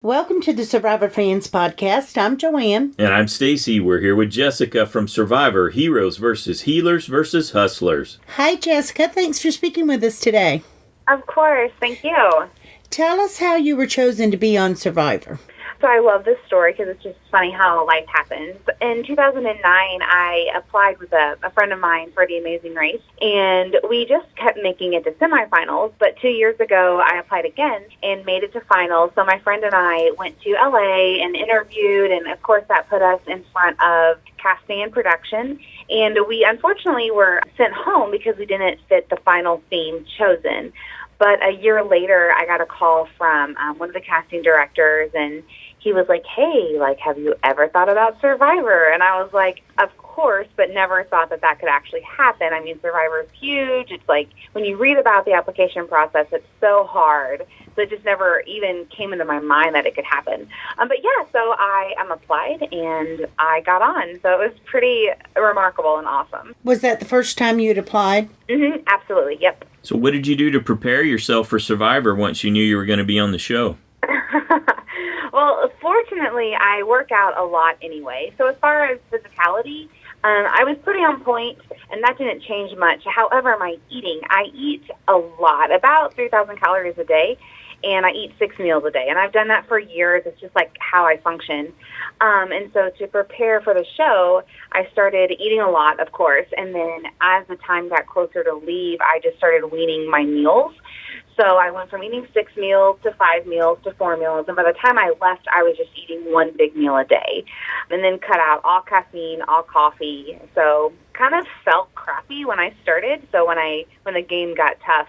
Welcome to the Survivor Fans Podcast. I'm Joanne. And I'm Stacy. We're here with Jessica from Survivor, Heroes versus Healers versus Hustlers. Hi, Jessica. Thanks for speaking with us today. Of course. Thank you. Tell us how you were chosen to be on Survivor. So I love this story because it's just funny how life happens. In 2009, I applied with a friend of mine for The Amazing Race, and we just kept making it to semifinals. But 2 years ago, I applied again and made it to finals. So my friend and I went to LA and interviewed, and of course that put us in front of casting and production. And we unfortunately were sent home because we didn't fit the final theme chosen. But a year later, I got a call from one of the casting directors, and he was like, hey, have you ever thought about Survivor? And I was like, of course, but never thought that could actually happen. I mean, Survivor is huge. It's like, when you read about the application process, it's so hard. So it just never even came into my mind that it could happen. But yeah, so I applied, and I got on. So it was pretty remarkable and awesome. Was that the first time you had applied? Mm-hmm, absolutely, yep. So what did you do to prepare yourself for Survivor once you knew you were going to be on the show? Well, fortunately, I work out a lot anyway. So as far as physicality, I was pretty on point, and that didn't change much. However, my eating, I eat a lot, about 3,000 calories a day, and I eat 6 meals a day. And I've done that for years. It's just like how I function. And so to prepare for the show, I started eating a lot, of course, and then as the time got closer to leave, I just started weaning my meals. So I went from eating 6 meals to 5 meals to 4 meals, and by the time I left, I was just eating 1 big meal a day, and then cut out all caffeine, all coffee. So kind of felt crappy when I started. So when the game got tough,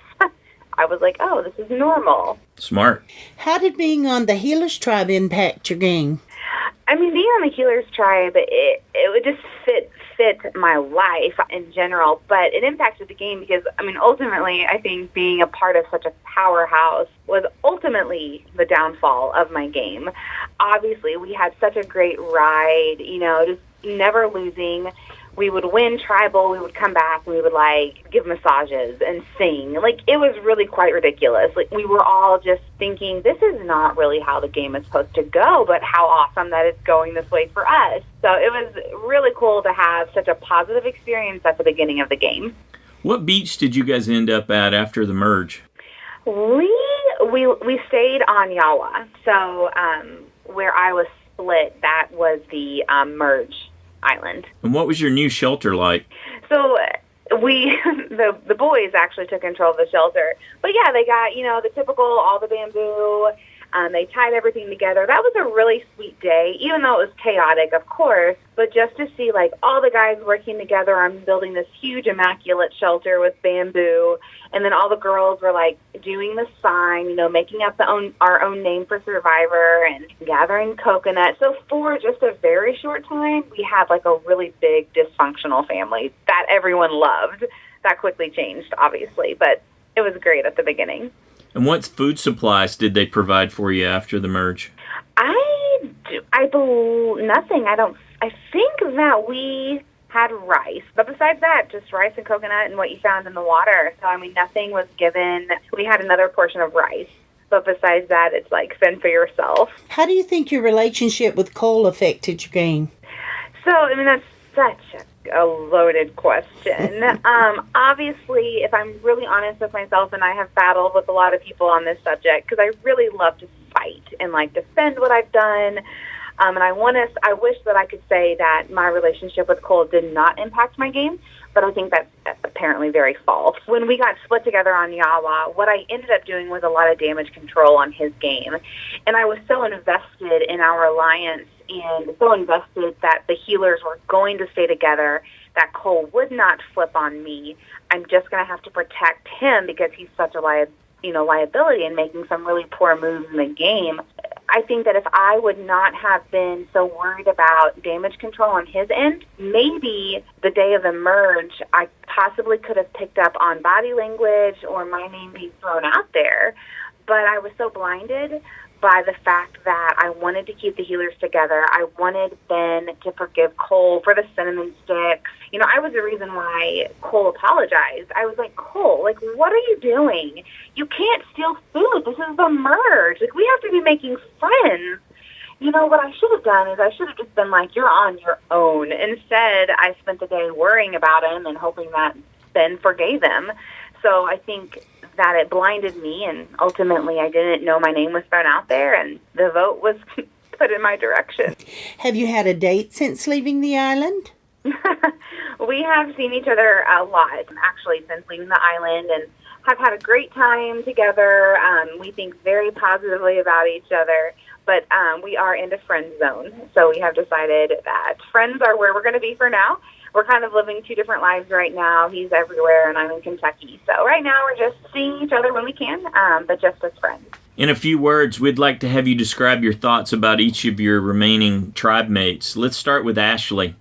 I was like, oh, this is normal. Smart. How did being on the Healers Tribe impact your game? I mean, being on the Healers Tribe, it would just fit my life in general, but it impacted the game because, I mean, ultimately, I think being a part of such a powerhouse was ultimately the downfall of my game. Obviously, we had such a great ride, just never losing. We would win tribal, we would come back, and we would, give massages and sing. It was really quite ridiculous. We were all just thinking, this is not really how the game is supposed to go, but how awesome that it's going this way for us. So it was really cool to have such a positive experience at the beginning of the game. What beach did you guys end up at after the merge? We stayed on Yawa. So where I was split, that was the merge island. And what was your new shelter like? So the boys actually took control of the shelter. But yeah, they got, the typical, all the bamboo. They tied everything together. That was a really sweet day, even though it was chaotic, of course. But just to see, all the guys working together on building this huge, immaculate shelter with bamboo. And then all the girls were, doing the sign, making up our own name for Survivor and gathering coconuts. So for just a very short time, we had, a really big dysfunctional family that everyone loved. That quickly changed, obviously, but it was great at the beginning. And what food supplies did they provide for you after the merge? I believe nothing. I think that we had rice, but besides that, just rice and coconut and what you found in the water. So, nothing was given. We had another portion of rice, but besides that, it's fend for yourself. How do you think your relationship with Cole affected your game? So, that's such a loaded question. Obviously, if I'm really honest with myself, and I have battled with a lot of people on this subject, because I really love to fight and defend what I've done. And I wish that I could say that my relationship with Cole did not impact my game, but I think that's apparently very false. When we got split together on Yawa, what I ended up doing was a lot of damage control on his game. And I was so invested in our alliance and so invested that the healers were going to stay together, that Cole would not flip on me. I'm just going to have to protect him because he's such a liability and making some really poor moves in the game. I think that if I would not have been so worried about damage control on his end, maybe the day of the merge, I possibly could have picked up on body language or my name being thrown out there. But I was so blinded by the fact that I wanted to keep the healers together. I wanted Ben to forgive Cole for the cinnamon sticks. I was the reason why Cole apologized. I was like, Cole, what are you doing? You can't steal food. This is the merge. We have to be making friends. What I should have done is I should have just been like, you're on your own. Instead, I spent the day worrying about him and hoping that Ben forgave him. So I think that it blinded me, and ultimately I didn't know my name was thrown out there, and the vote was put in my direction. Have you had a date since leaving the island? We have seen each other a lot, actually, since leaving the island, and have had a great time together. We think very positively about each other, but we are in the friend zone. So we have decided that friends are where we're going to be for now. We're kind of living two different lives right now. He's everywhere, and I'm in Kentucky. So right now we're just seeing each other when we can, but just as friends. In a few words, we'd like to have you describe your thoughts about each of your remaining tribe mates. Let's start with Ashley.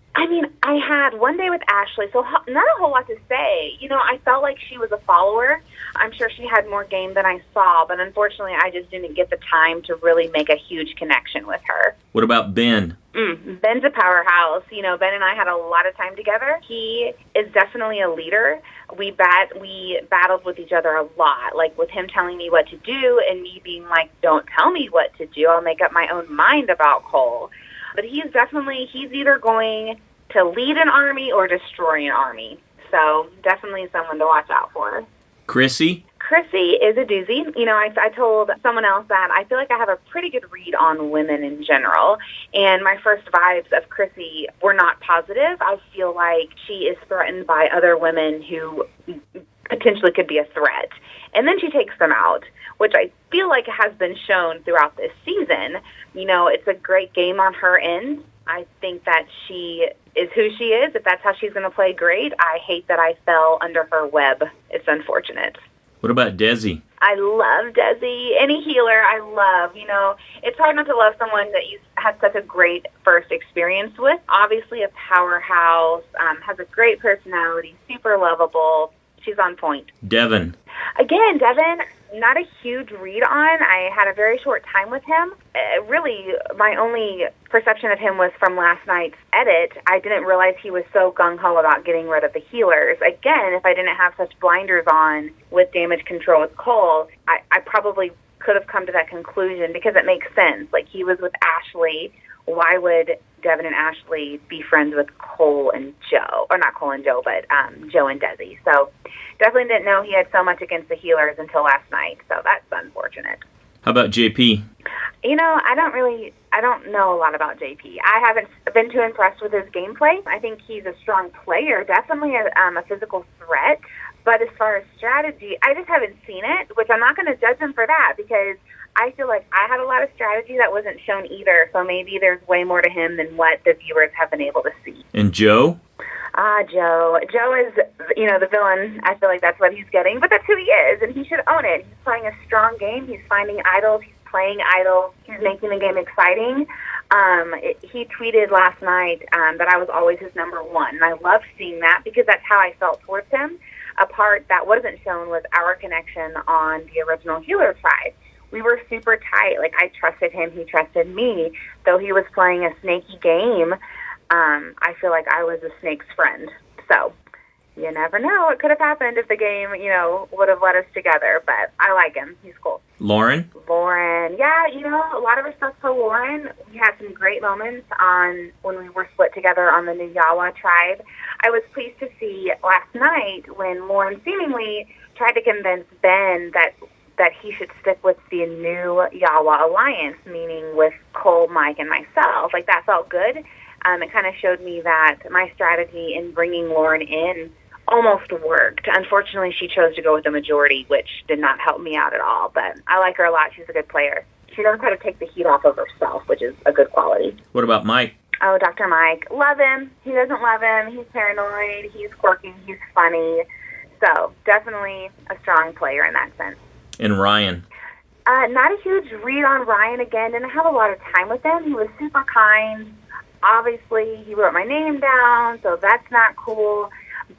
I had one day with Ashley, so not a whole lot to say. I felt like she was a follower. I'm sure she had more game than I saw, but unfortunately I just didn't get the time to really make a huge connection with her. What about Ben? Ben's a powerhouse. Ben and I had a lot of time together. He is definitely a leader. We battled with each other a lot, with him telling me what to do and me being like, don't tell me what to do. I'll make up my own mind about Cole. But he's either going to lead an army or destroy an army. So definitely someone to watch out for. Chrissy? Chrissy is a doozy. I told someone else that I feel like I have a pretty good read on women in general, and my first vibes of Chrissy were not positive. I feel like she is threatened by other women who potentially could be a threat, and then she takes them out, which I feel like has been shown throughout this season. It's a great game on her end. I think that she is who she is. If that's how she's going to play, great. I hate that I fell under her web. It's unfortunate. What about Desi? I love Desi. Any healer I love. It's hard not to love someone that you had such a great first experience with. Obviously a powerhouse, has a great personality, super lovable. She's on point. Devin. Again, Devin, not a huge read on. I had a very short time with him. Really, my only perception of him was from last night's edit. I didn't realize he was so gung-ho about getting rid of the healers. Again, if I didn't have such blinders on with damage control with Cole, I probably could have come to that conclusion because it makes sense. He was with Ashley. Why would Devin and Ashley be friends with Cole and Joe? Or not Cole and Joe, but Joe and Desi. So definitely didn't know he had so much against the healers until last night. So that's unfortunate. How about JP? I don't know a lot about JP. I haven't been too impressed with his gameplay. I think he's a strong player, definitely a physical threat. But as far as strategy, I just haven't seen it, which I'm not going to judge him for that because I feel like I had a lot of strategy that wasn't shown either. So maybe there's way more to him than what the viewers have been able to see. And Joe? Joe. Joe is, the villain. I feel like that's what he's getting, but that's who he is, and he should own it. He's playing a strong game. He's finding idols. He's playing idols. He's making the game exciting. He tweeted last night that I was always his number one, and I loved seeing that because that's how I felt towards him. A part that wasn't shown was our connection on the original healer tribe. We were super tight. I trusted him. He trusted me. Though he was playing a snaky game, I feel like I was a snake's friend. So you never know what could have happened if the game, would have led us together. But I like him. He's cool. Lauren? Yeah, a lot of respect for Lauren. We had some great moments when we were split together on the new Yawa tribe. I was pleased to see last night when Lauren seemingly tried to convince Ben that he should stick with the new Yawa alliance, meaning with Cole, Mike, and myself. That felt good. It kind of showed me that my strategy in bringing Lauren in almost worked. Unfortunately, she chose to go with the majority, which did not help me out at all. But I like her a lot. She's a good player. She knows how to take the heat off of herself, which is a good quality. What about Mike? Oh, Dr. Mike. Love him. He doesn't love him. He's paranoid. He's quirky. He's funny. So definitely a strong player in that sense. And Ryan? Not a huge read on Ryan again. Didn't have a lot of time with him. He was super kind. Obviously, he wrote my name down, so that's not cool.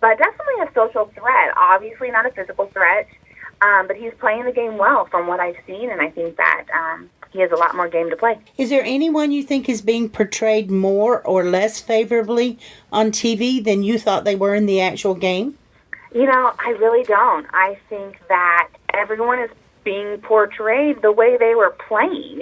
But definitely a social threat. Obviously not a physical threat. But he's playing the game well from what I've seen, and I think that he has a lot more game to play. Is there anyone you think is being portrayed more or less favorably on TV than you thought they were in the actual game? I really don't. I think that everyone is being portrayed the way they were playing.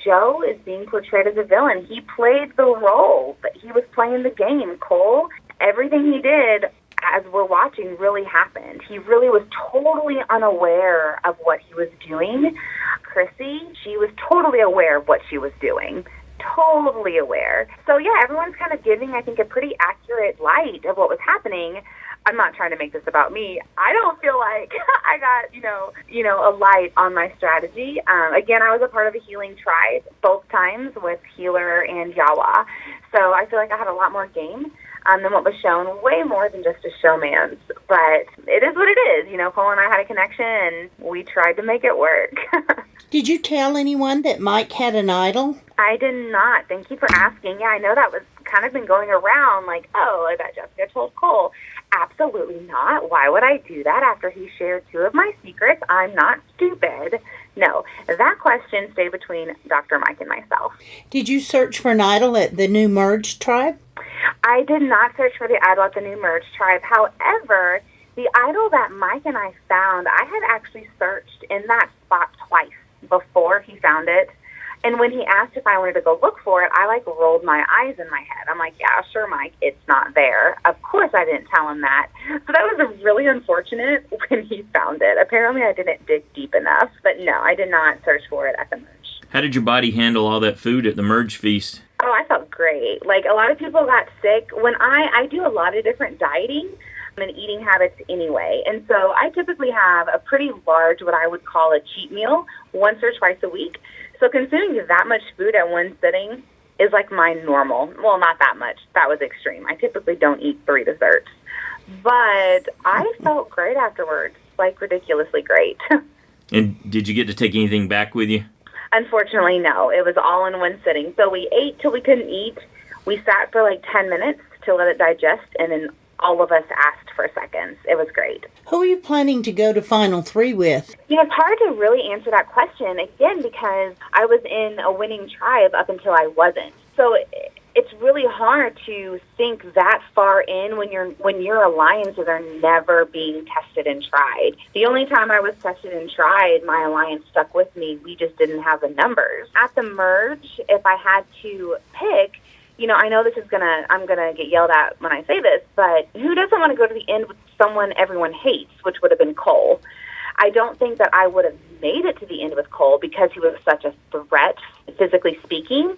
Joe is being portrayed as a villain. He played the role, but he was playing the game. Cole, everything he did as we're watching really happened. He really was totally unaware of what he was doing. Chrissy, she was totally aware of what she was doing. Totally aware. So, yeah, everyone's kind of giving, I think, a pretty accurate light of what was happening. I'm not trying to make this about me. I don't feel like I got, a light on my strategy. Again, I was a part of a healing tribe both times with Healer and Yawa. So I feel like I had a lot more game than what was shown, way more than just a showmance. But it is what it is. Cole and I had a connection, and we tried to make it work. Did you tell anyone that Mike had an idol? I did not. Thank you for asking. Yeah, I know that was kind of been going around like, I bet Jessica told Cole. Absolutely not. Why would I do that after he shared 2 of my secrets? I'm not stupid. No, that question stayed between Dr. Mike and myself. Did you search for an idol at the new merged tribe? I did not search for the idol at the new merged tribe. However, the idol that Mike and I found, I had actually searched in that spot twice before he found it. And when he asked if I wanted to go look for it, I rolled my eyes in my head. I'm like, yeah, sure, Mike, it's not there. Of course I didn't tell him that. So that was really unfortunate when he found it. Apparently I didn't dig deep enough. But no, I did not search for it at the merge. How did your body handle all that food at the merge feast? Oh, I felt great. A lot of people got sick. When I do a lot of different dieting and eating habits anyway. And so I typically have a pretty large, what I would call a cheat meal, once or twice a week. So consuming that much food at one sitting is my normal. Well, not that much. That was extreme. I typically don't eat 3 desserts. But I felt great afterwards, ridiculously great. And did you get to take anything back with you? Unfortunately, no. It was all in one sitting. So we ate till we couldn't eat. We sat for 10 minutes to let it digest, and then all of us asked for seconds. It was great. Who are you planning to go to Final 3 with? It's hard to really answer that question, again, because I was in a winning tribe up until I wasn't. So it's really hard to think that far in when your alliances are never being tested and tried. The only time I was tested and tried, my alliance stuck with me. We just didn't have the numbers. At the merge, if I had to pick, I know I'm gonna get yelled at when I say this, but who doesn't want to go to the end with someone everyone hates, which would have been Cole? I don't think that I would have made it to the end with Cole because he was such a threat, physically speaking.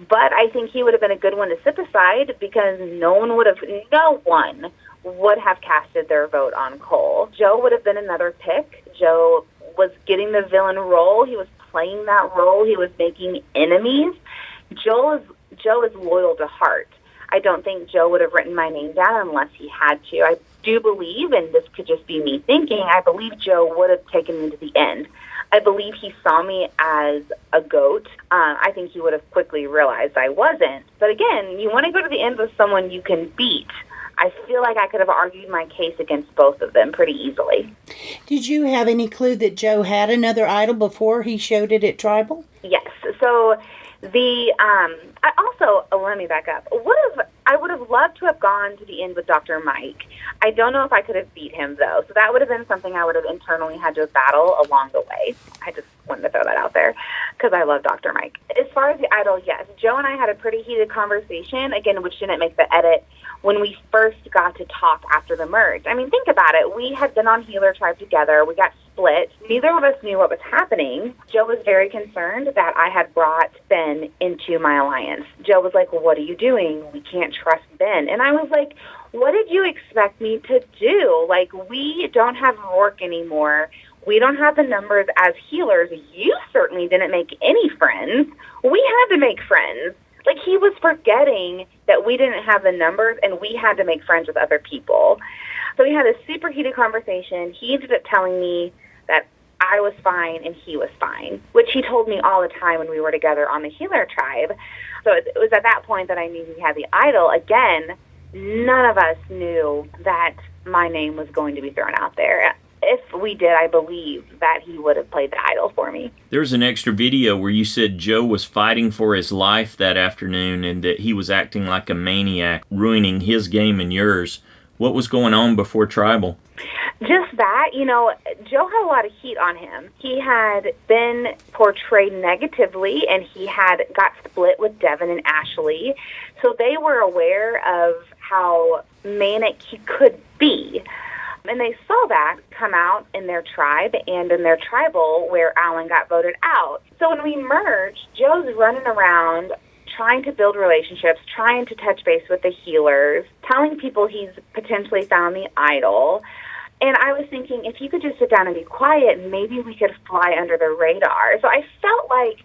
But I think he would have been a good one to sit beside because no one would have casted their vote on Cole. Joe would have been another pick. Joe was getting the villain role. He was playing that role. He was making enemies. Joe is loyal to heart. I don't think Joe would have written my name down unless he had to. I do believe, and this could just be me thinking, I believe Joe would have taken me to the end. I believe he saw me as a goat. I think he would have quickly realized I wasn't. But again, you want to go to the end with someone you can beat. I feel like I could have argued my case against both of them pretty easily. Did you have any clue that Joe had another idol before he showed it at Tribal? Yes. So let me back up. I would have loved to have gone to the end with Dr. Mike. I don't know if I could have beat him, though. So that would have been something I would have internally had to battle along the way. I just wanted to throw that out there because I love Dr. Mike. As far as the idol, yes. Joe and I had a pretty heated conversation, again, which didn't make the edit, when we first got to talk after the merge. I mean, think about it. We had been on Healer Tribe together. We got split. Neither of us knew what was happening. Joe was very concerned that I had brought Ben into my alliance. Joe was like, well, what are you doing? We can't trust Ben. And I was like, what did you expect me to do? We don't have Rourke anymore. We don't have the numbers as healers. You certainly didn't make any friends. We had to make friends. He was forgetting that we didn't have the numbers and we had to make friends with other people. So we had a super heated conversation. He ended up telling me that I was fine and he was fine, which he told me all the time when we were together on the Healer Tribe. So it was at that point that I knew he had the idol. Again, none of us knew that my name was going to be thrown out there. if we did, I believe that he would have played the idol for me. There's an extra video where you said Joe was fighting for his life that afternoon and that he was acting like a maniac, ruining his game and yours. What was going on before Tribal? Just that, Joe had a lot of heat on him. He had been portrayed negatively, and he had got split with Devin and Ashley. So they were aware of how manic he could be. And they saw that come out in their tribe and in their tribal where Alan got voted out. So when we merged, Joe's running around trying to build relationships, trying to touch base with the healers, telling people he's potentially found the idol. And I was thinking, if you could just sit down and be quiet, maybe we could fly under the radar. So I felt like,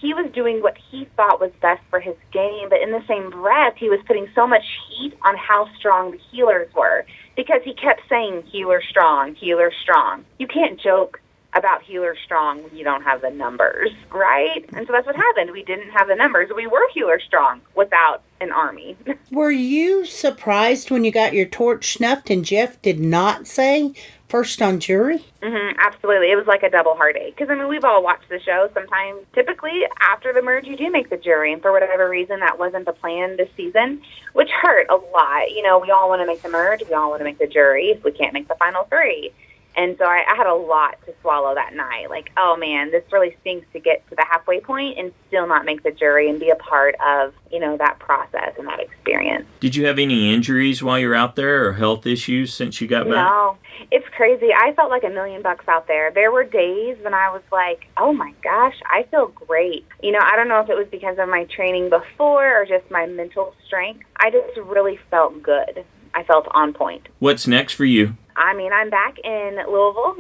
he was doing what he thought was best for his game, but in the same breath, he was putting so much heat on how strong the healers were, because he kept saying, healer strong, healer strong. You can't joke about healer strong when you don't have the numbers, right? And so that's what happened. We didn't have the numbers. We were healer strong without an army. Were you surprised when you got your torch snuffed and Jeff did not say first on jury? Absolutely. It was like a double heartache. Because, we've all watched the show. Sometimes, typically, after the merge, you do make the jury. And for whatever reason, that wasn't the plan this season, which hurt a lot. We all want to make the merge. We all want to make the jury if we can't make the final three. And so I had a lot to swallow that night. Like, oh, man, this really stinks to get to the halfway point and still not make the jury and be a part of, that process and that experience. Did you have any injuries while you were out there or health issues since you got back? No, it's crazy. I felt like $1 million out there. There were days when I was like, oh, my gosh, I feel great. I don't know if it was because of my training before or just my mental strength. I just really felt good. I felt on point. What's next for you? I'm back in Louisville,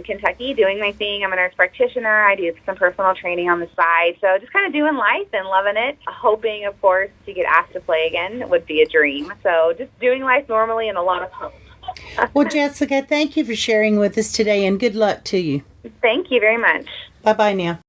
Kentucky, doing my thing. I'm a nurse practitioner. I do some personal training on the side. So just kind of doing life and loving it. Hoping, of course, to get asked to play again would be a dream. So just doing life normally and a lot of hope. Well, Jessica, thank you for sharing with us today, and good luck to you. Thank you very much. Bye-bye now.